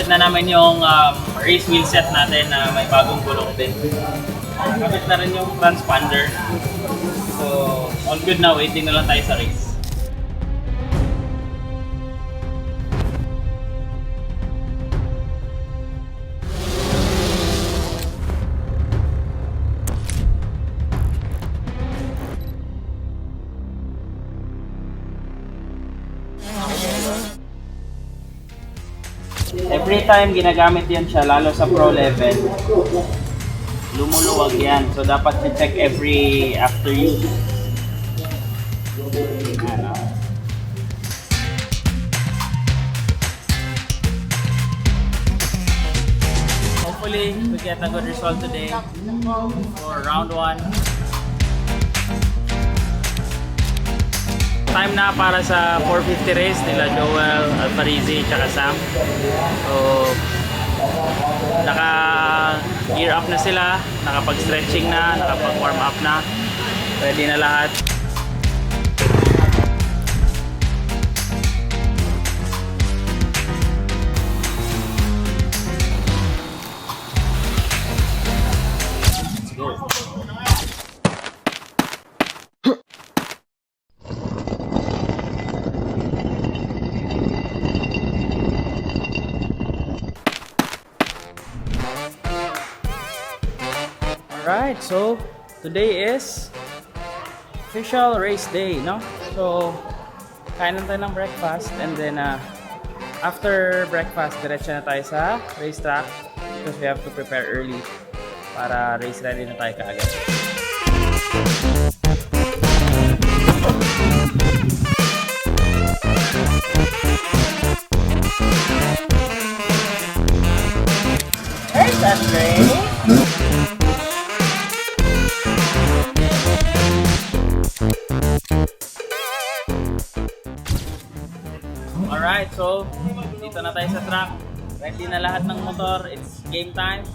Nakabit na namin yung race wheel set natin na may bagong gulong din. Nakabit na rin yung transponder. So, all good na. Waiting na lang tayo sa race. Every time ginagamit yan siya, lalo sa pro level, lumuluwag yan. So dapat i-check every after use. Ano. Hopefully, we get a good result today for round 1. Time na para sa 450 race nila Joel, Alfarizi, tsaka Sam. So, naka-gear up na sila, nakapag-stretching na, nakapag-warm up na. Ready na lahat. Let's go. Alright, so today is official race day, no? So, kain lang tayo ng breakfast and then after breakfast, diretso na tayo sa racetrack because we have to prepare early para race ready na tayo kaagad. Hey, Sandre! Alright, so dito na tayo sa track. Ready na lahat ng motor. It's game time.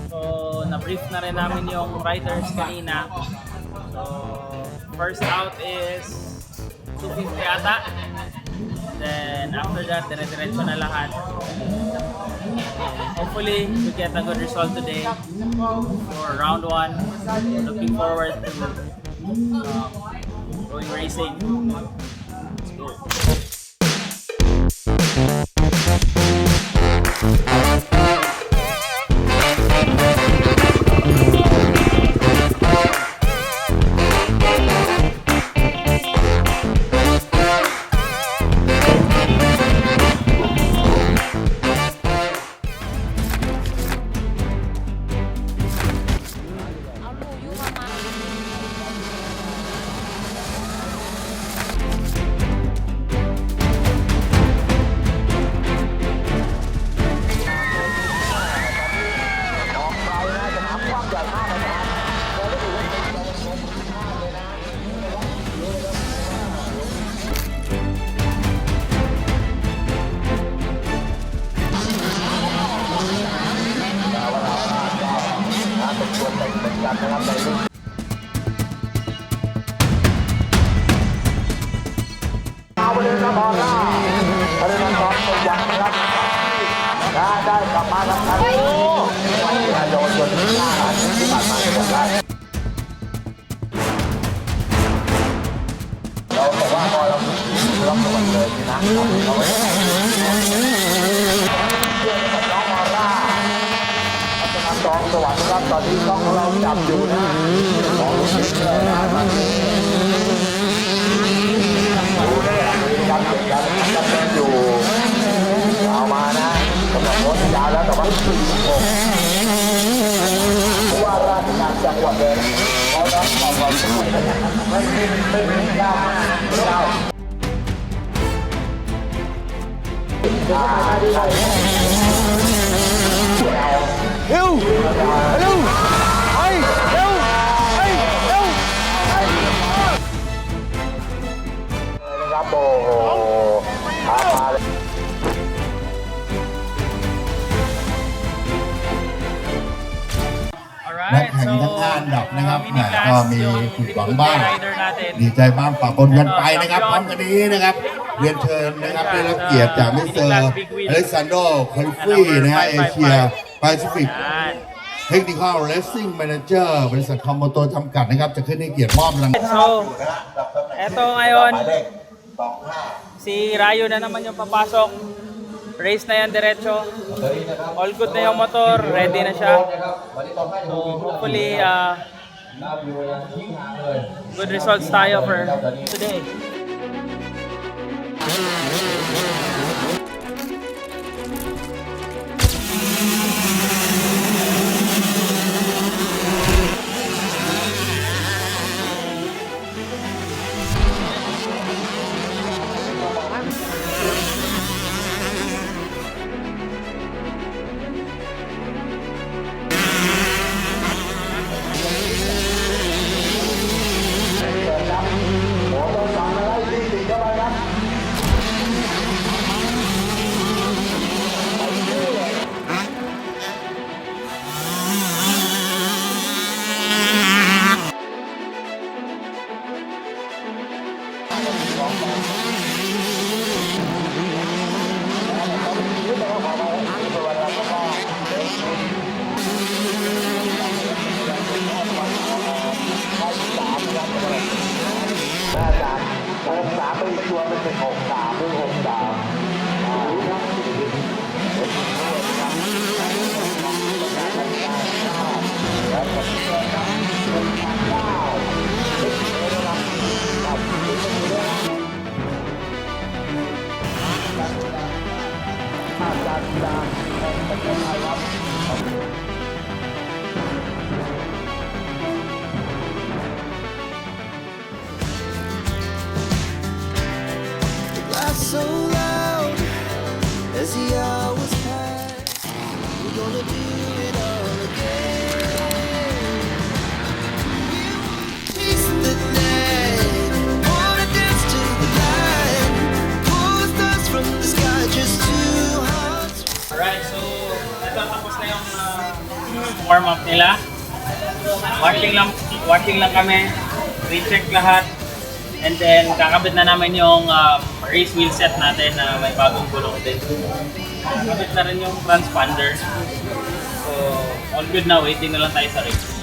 So, na-brief na rin namin yung riders kanina. So, first out is 250 ata. Then, after that, dire-diretso na lahat. Hopefully, we get a good result today for round 1. Looking forward to going racing. Let's go.สวรรค์ครับตอนนี้กล้องของเราจับอยู่นะของลูกศิษย์เลยนะดูเลยจับเก็บกันอยู่เอามานะกำลังรถยาวแล้วแต่ว่าผู้ว่าราชการจังหวัดเลยเขารับความช่วยไม่ยาวเร็วเร็วไปเร็วไปเร็วนะครับโอ้โหมาเลยAlright, so ทั้ง5 อันดับนะครับแหมก็มีผิดหวังบ้าง rider natin. ดีใจบ้างปะปนกันไปนะครับพร้อมกันนี้นะครับเรียนเชิญนะครับได้รับเกียรติจากมิสเตอร์อเล็กซานโดคาลิฟีนะฮะเอเชียแปซิฟิก Yan. เทคนิคอลเรสซิ่งแมเนเจอร์บริษัทคอมโมโตจำกัดนะครับจะขึ้นให้เกียรติมอบรางวัล So, eto ngayon, si Rayo na naman yung papasok. Race na yan diretso. All good na yung motor, ready na siya. So, hopefully, good results tayo for today. Laugh so loud as the hours pass. We're gonna do it all again. Taste the night, wanna dance to the light. Pull stars from the sky, just two hearts. Alright, so ito tapos na yung warm-up nila. Watching lang kami. Recheck lahat. And then kakabit na namin yung race wheel set natin na may bagong gulong din. Kakabit na rin yung transponder. So all good na, waiting na lang tayo sa race.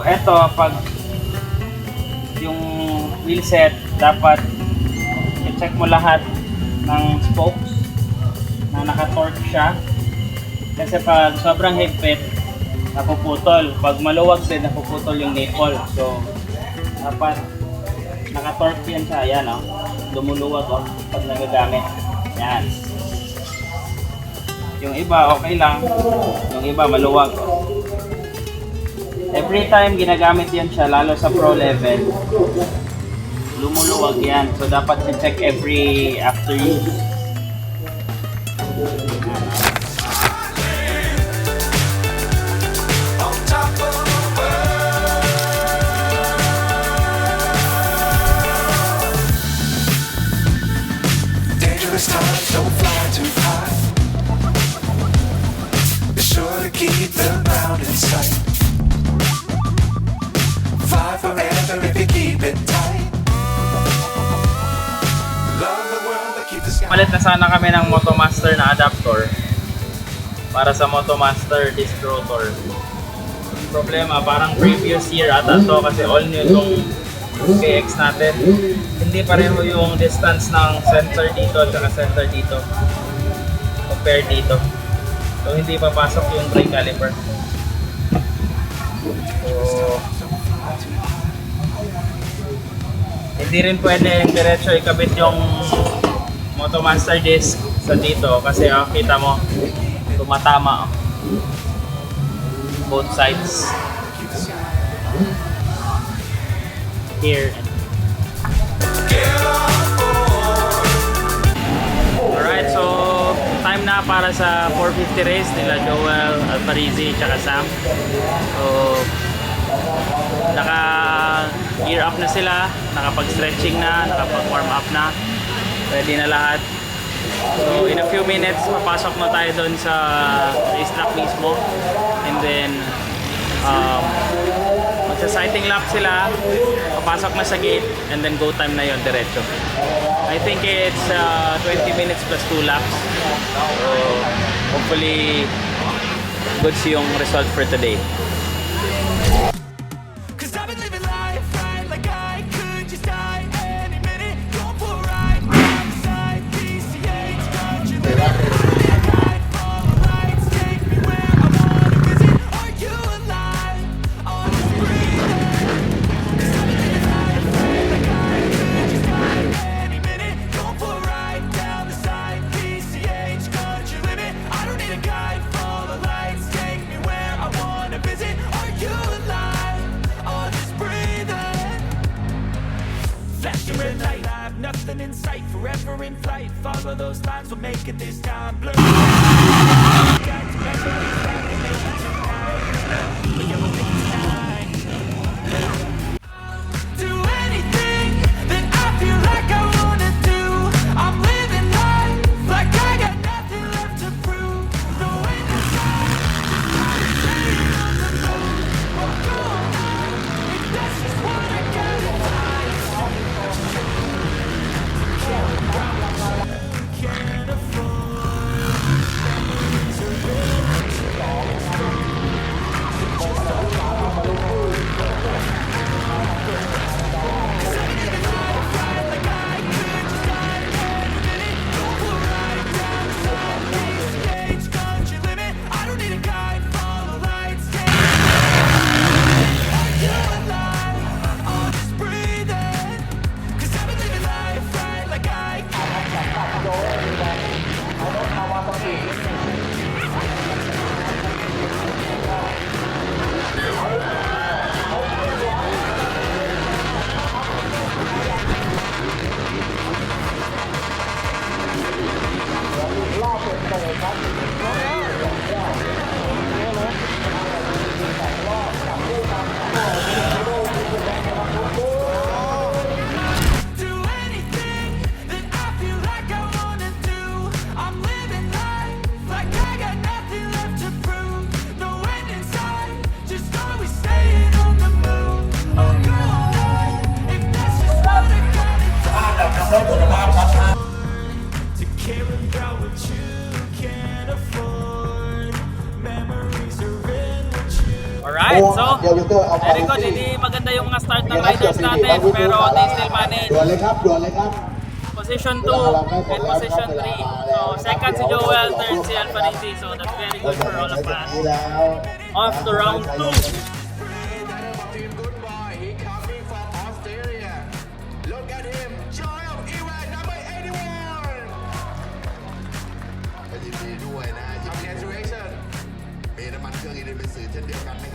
Eto, pag yung wheel set, dapat i-check mo lahat ng spokes na naka-torque siya. Kasi pag sobrang higpit, napuputol. Pag maluwag din, napuputol yung nipple. So, dapat Naka-torque yan siya, yan oh. Lumuluwag oh, pag nagagamit. Yan. Yung iba, okay lang. Yung iba, maluwag oh. Every time ginagamit yan siya, lalo sa pro level, lumuluwag yan. So, dapat i-check every after use. Dangerous times, don't fly too high. Be sure to keep the ground in sight. Fly forever if you keep it tight. Love the world but keep the sky. Palit na sana kami ng Motomaster na adapter para sa Motomaster disc rotor. Problema, parang previous year ata to kasi all new itong KX natin. Hindi pareho yung distance ng center dito at saka center dito compare dito. So hindi papasok yung brake caliper. So hindi rin pwede diretso ikabit yung Motomaster disc sa dito kasi kita mo tumatama both sides here. Alright, so time na para sa 450 race nila Joel, Alparizi, tsaka Sam. So naka gear up na sila, nakapag-stretching na, nakapag-warm up na, ready na lahat. So in a few minutes, papasok na tayo doon sa racetrack mismo. And then magsa-sighting lap sila, papasok na sa gate, and then go time na yon diretso. I think it's 20 minutes plus 2 laps. So hopefully goods yung result for today. Cause I've been living life right like I could just die any minute. Going for a ride, down the side, PCH, don't you live it? Guide, follow lights, take me where I wanna visit. Are you alive? Or just breathing? Cause I've been living life right like I could just die any minute. Going for a ride, down the side, PCH, country limit. I don't need a guide, follow lights, take me where I wanna visit. Are you alive? Or just breathing? Flashing red light, I have nothing in sight. Forever in flight, follow those lines, we'll make it this time. Blur. Do anything that I feel like I wanna do. I'm living life like I got nothing left to prove. No end in sight, I'm staying on the move. Oh, go on, if that's just what I gotta can't afford country limit. I don't need a guide, follow lights, take Are you alive? Or just breathing? Cause I've been living life right like I do anything that I feel like I wanna do. I'm living life like I got nothing left to prove. No end in sight, just always staying on the move. Oh, go on, if that's just what I gotta do. To care about what you can't afford. Memories are in what you. Alright, so very good. Hindi maganda yung mga start ng riders natin, pero they still manage. ด่วนเลยครับด่วนเลยครับ Position 2 and position 3. So second si Joel, third si Alparizi. So that's very good for all of us. Off to round 2. Congratulations มีน้ำมันเครื่องอีเดนเป็นสื่อเช่นเดียวกันนะครับ